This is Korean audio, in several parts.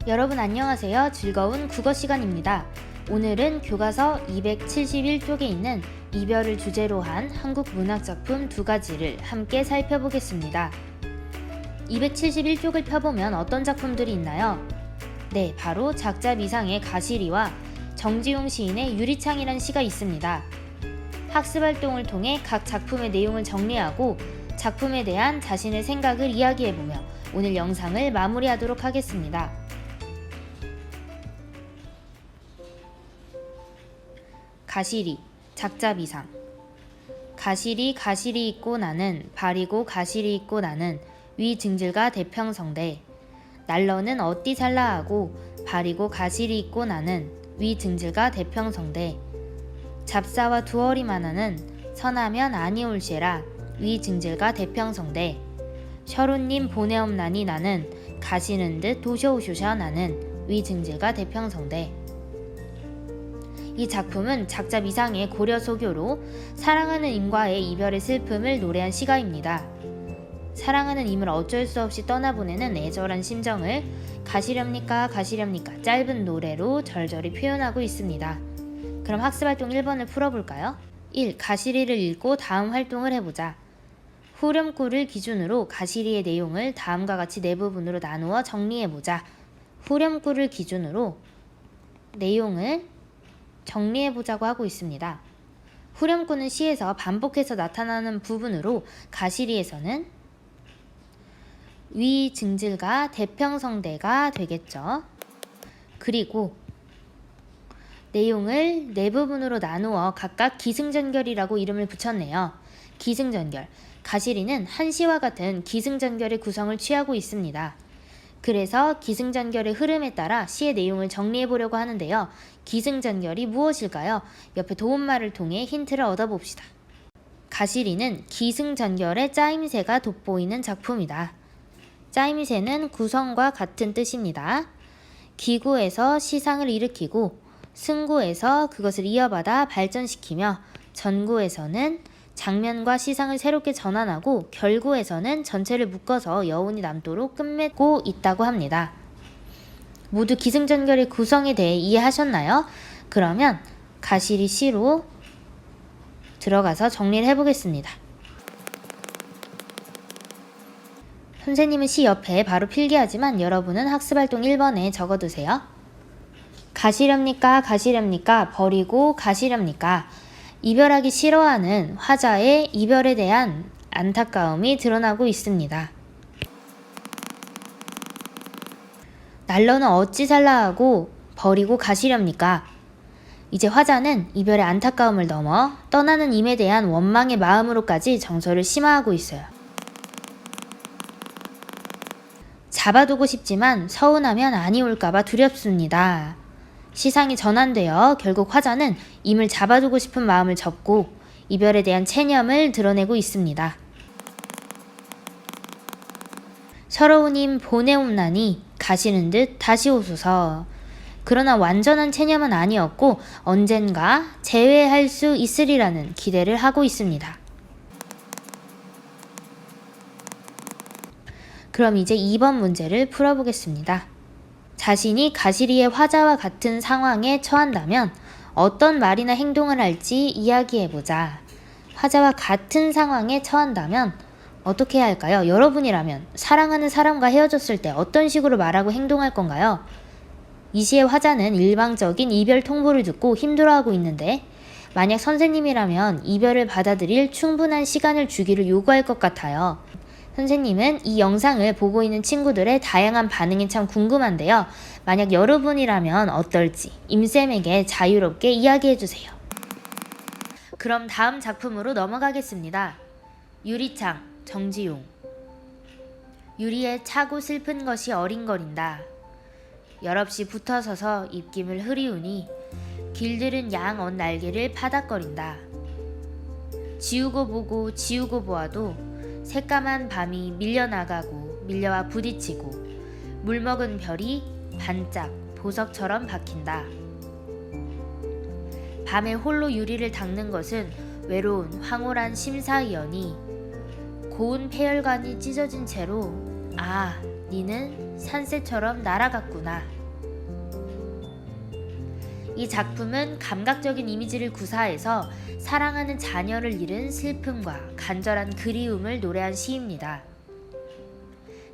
여러분 안녕하세요. 즐거운 국어 시간입니다. 오늘은 교과서 271쪽에 있는 이별을 주제로 한 한국 문학작품 두 가지를 함께 살펴보겠습니다. 271쪽을 펴보면 어떤 작품들이 있나요? 네, 바로 작자 미상의 가시리와 정지용 시인의 유리창이라는 시가 있습니다. 학습활동을 통해 각 작품의 내용을 정리하고 작품에 대한 자신의 생각을 이야기해보며 오늘 영상을 마무리하도록 하겠습니다. 가시리, 작자 미상. 가시리 있고 나는 발이고 가시리 있고 나는 위 증질과 대평성대. 날러는 어띠 살라하고 발이고 가시리 있고 나는 위 증질과 대평성대. 잡사와 두어리만하는 선하면 아니올시라 위 증질과 대평성대. 셔루님 보내엄나니 나는 가시는 듯 도셔오쇼셔 나는 위 증질과 대평성대. 이 작품은 작자 미상의 고려 소교로 사랑하는 임과의 이별의 슬픔을 노래한 시가입니다. 사랑하는 임을 어쩔 수 없이 떠나보내는 애절한 심정을 가시렵니까 짧은 노래로 절절히 표현하고 있습니다. 그럼 학습활동 1번을 풀어볼까요? 1. 가시리를 읽고 다음 활동을 해보자. 후렴구를 기준으로 가시리의 내용을 다음과 같이 네 부분으로 나누어 정리해보자. 후렴구를 기준으로 내용을 정리해보자고 하고 있습니다. 후렴구는 시에서 반복해서 나타나는 부분으로 가시리에서는 위 증질과 대평성대가 되겠죠. 그리고 내용을 네 부분으로 나누어 각각 기승전결이라고 이름을 붙였네요. 기승전결. 가시리는 한 시와 같은 기승전결의 구성을 취하고 있습니다. 그래서 기승전결의 흐름에 따라 시의 내용을 정리해보려고 하는데요. 기승전결이 무엇일까요? 옆에 도움말을 통해 힌트를 얻어봅시다. 가시리는 기승전결의 짜임새가 돋보이는 작품이다. 짜임새는 구성과 같은 뜻입니다. 기구에서 시상을 일으키고 승구에서 그것을 이어받아 발전시키며 전구에서는 장면과 시상을 새롭게 전환하고 결구에서는 전체를 묶어서 여운이 남도록 끝맺고 있다고 합니다. 모두 기승전결의 구성에 대해 이해하셨나요? 그러면 가시리 시로 들어가서 정리를 해보겠습니다. 선생님은 시 옆에 바로 필기하지만 여러분은 학습활동 1번에 적어두세요. 가시렵니까 버리고 가시렵니까. 이별하기 싫어하는 화자의 이별에 대한 안타까움이 드러나고 있습니다. 날러는 어찌 살라하고 버리고 가시렵니까. 이제 화자는 이별의 안타까움을 넘어 떠나는 임에 대한 원망의 마음으로까지 정서를 심화하고 있어요. 잡아두고 싶지만 서운하면 아니 올까봐 두렵습니다. 시상이 전환되어 결국 화자는 임을 잡아두고 싶은 마음을 접고 이별에 대한 체념을 드러내고 있습니다. 서러운 임 보내옵나니 가시는 듯 다시 오소서. 그러나 완전한 체념은 아니었고 언젠가 재회할 수 있으리라는 기대를 하고 있습니다. 그럼 이제 2번 문제를 풀어보겠습니다. 자신이 가시리의 화자와 같은 상황에 처한다면 어떤 말이나 행동을 할지 이야기해보자. 화자와 같은 상황에 처한다면 어떻게 해야 할까요? 여러분이라면 사랑하는 사람과 헤어졌을 때 어떤 식으로 말하고 행동할 건가요? 이 시의 화자는 일방적인 이별 통보를 듣고 힘들어하고 있는데 만약 선생님이라면 이별을 받아들일 충분한 시간을 주기를 요구할 것 같아요. 선생님은 이 영상을 보고 있는 친구들의 다양한 반응이 참 궁금한데요. 만약 여러분이라면 어떨지 임쌤에게 자유롭게 이야기해주세요. 그럼 다음 작품으로 넘어가겠습니다. 유리창, 정지용. 유리에 차고 슬픈 것이 어린거린다. 여럿이 붙어서서 입김을 흐리우니 길들은 양 언 날개를 파닥거린다. 지우고 보고 지우고 보아도 새까만 밤이 밀려나가고 밀려와 부딪히고 물먹은 별이 반짝 보석처럼 박힌다. 밤에 홀로 유리를 닦는 것은 외로운 황홀한 심사위원이 고운 폐혈관이 찢어진 채로 아, 니는 산새처럼 날아갔구나. 이 작품은 감각적인 이미지를 구사해서 사랑하는 자녀를 잃은 슬픔과 간절한 그리움을 노래한 시입니다.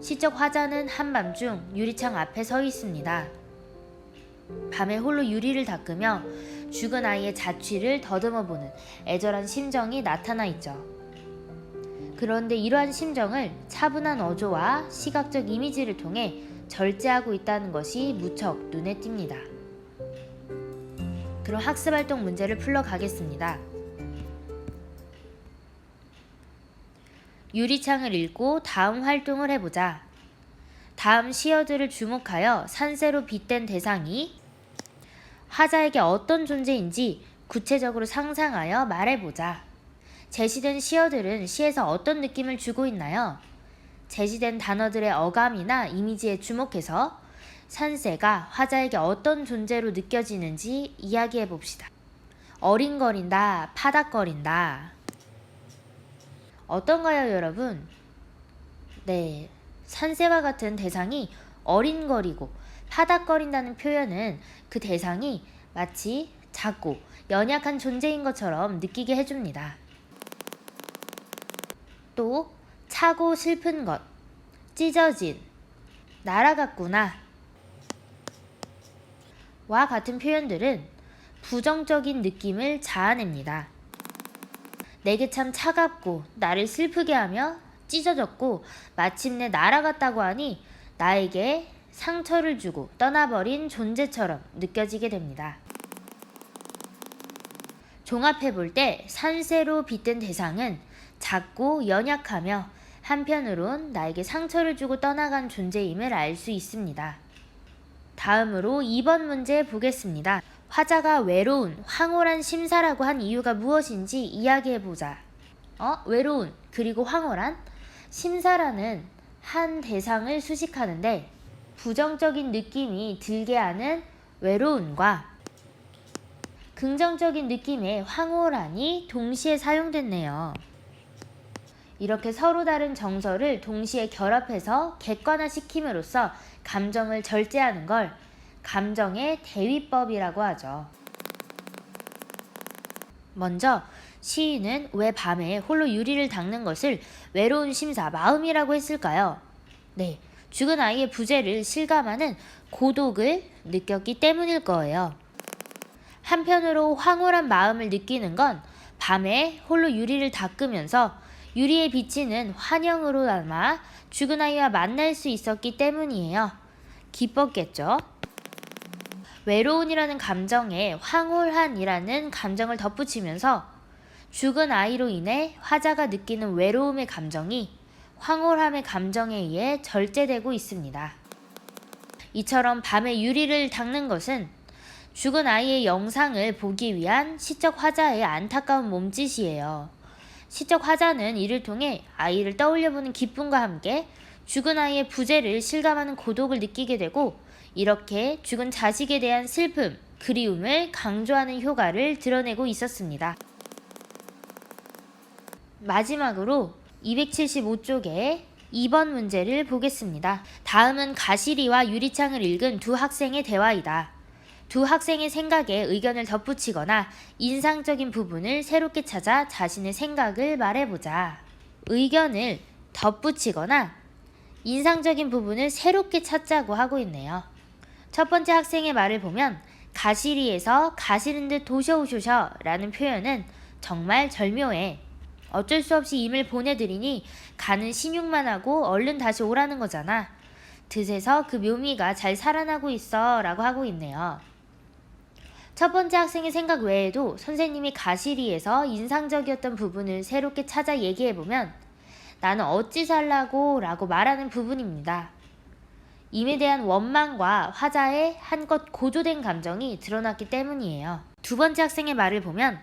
시적 화자는 한밤중 유리창 앞에 서 있습니다. 밤에 홀로 유리를 닦으며 죽은 아이의 자취를 더듬어 보는 애절한 심정이 나타나 있죠. 그런데 이러한 심정을 차분한 어조와 시각적 이미지를 통해 절제하고 있다는 것이 무척 눈에 띕니다. 그럼 학습활동 문제를 풀러가겠습니다. 유리창을 읽고 다음 활동을 해보자. 다음 시어들을 주목하여 산새로 빗댄 대상이 화자에게 어떤 존재인지 구체적으로 상상하여 말해보자. 제시된 시어들은 시에서 어떤 느낌을 주고 있나요? 제시된 단어들의 어감이나 이미지에 주목해서 산새가 화자에게 어떤 존재로 느껴지는지 이야기해 봅시다. 어린거린다, 파닥거린다. 어떤가요, 여러분? 네, 산새와 같은 대상이 어린거리고 파닥거린다는 표현은 그 대상이 마치 작고 연약한 존재인 것처럼 느끼게 해줍니다. 또 차고 슬픈 것, 찢어진, 날아갔구나 와 같은 표현들은 부정적인 느낌을 자아냅니다. 내게 참 차갑고 나를 슬프게 하며 찢어졌고 마침내 날아갔다고 하니 나에게 상처를 주고 떠나버린 존재처럼 느껴지게 됩니다. 종합해 볼 때 산새로 빗댄 대상은 작고 연약하며 한편으론 나에게 상처를 주고 떠나간 존재임을 알 수 있습니다. 다음으로 2번 문제 보겠습니다. 화자가 외로운, 황홀한 심사라고 한 이유가 무엇인지 이야기해보자. 외로운, 그리고 황홀한? 심사라는 한 대상을 수식하는데 부정적인 느낌이 들게 하는 외로움과 긍정적인 느낌의 황홀한이 동시에 사용됐네요. 이렇게 서로 다른 정서를 동시에 결합해서 객관화시킴으로써 감정을 절제하는 걸 감정의 대위법이라고 하죠. 먼저 시인은 왜 밤에 홀로 유리를 닦는 것을 외로운 심사, 마음이라고 했을까요? 네, 죽은 아이의 부재를 실감하는 고독을 느꼈기 때문일 거예요. 한편으로 황홀한 마음을 느끼는 건 밤에 홀로 유리를 닦으면서 유리에 비치는 환영으로 남아 죽은 아이와 만날 수 있었기 때문이에요. 기뻤겠죠? 외로운이라는 감정에 황홀한이라는 감정을 덧붙이면서 죽은 아이로 인해 화자가 느끼는 외로움의 감정이 황홀함의 감정에 의해 절제되고 있습니다. 이처럼 밤에 유리를 닦는 것은 죽은 아이의 영상을 보기 위한 시적 화자의 안타까운 몸짓이에요. 시적 화자는 이를 통해 아이를 떠올려보는 기쁨과 함께 죽은 아이의 부재를 실감하는 고독을 느끼게 되고 이렇게 죽은 자식에 대한 슬픔, 그리움을 강조하는 효과를 드러내고 있었습니다. 마지막으로 275쪽의 2번 문제를 보겠습니다. 다음은 가시리와 유리창을 읽은 두 학생의 대화이다. 두 학생의 생각에 의견을 덧붙이거나 인상적인 부분을 새롭게 찾아 자신의 생각을 말해보자. 의견을 덧붙이거나 인상적인 부분을 새롭게 찾자고 하고 있네요. 첫 번째 학생의 말을 보면 가시리에서 가시는 듯 도셔오쇼셔 라는 표현은 정말 절묘해. 어쩔 수 없이 임을 보내드리니 가는 신용만 하고 얼른 다시 오라는 거잖아. 듯에서 그 묘미가 잘 살아나고 있어 라고 하고 있네요. 첫 번째 학생의 생각 외에도 선생님이 가시리에서 인상적이었던 부분을 새롭게 찾아 얘기해보면 나는 어찌 살라고 라고 말하는 부분입니다. 임에 대한 원망과 화자의 한껏 고조된 감정이 드러났기 때문이에요. 두 번째 학생의 말을 보면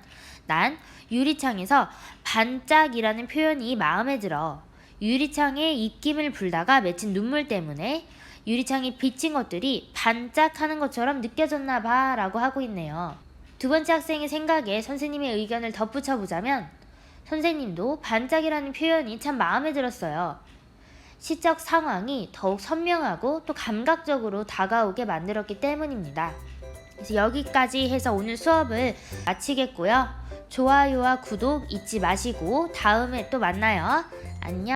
난 유리창에서 반짝이라는 표현이 마음에 들어. 유리창에 입김을 불다가 맺힌 눈물 때문에 유리창이 비친 것들이 반짝하는 것처럼 느껴졌나 봐 라고 하고 있네요. 두 번째 학생의 생각에 선생님의 의견을 덧붙여 보자면 선생님도 반짝이라는 표현이 참 마음에 들었어요. 시적 상황이 더욱 선명하고 또 감각적으로 다가오게 만들었기 때문입니다. 그래서 여기까지 해서 오늘 수업을 마치겠고요. 좋아요와 구독 잊지 마시고 다음에 또 만나요. 안녕.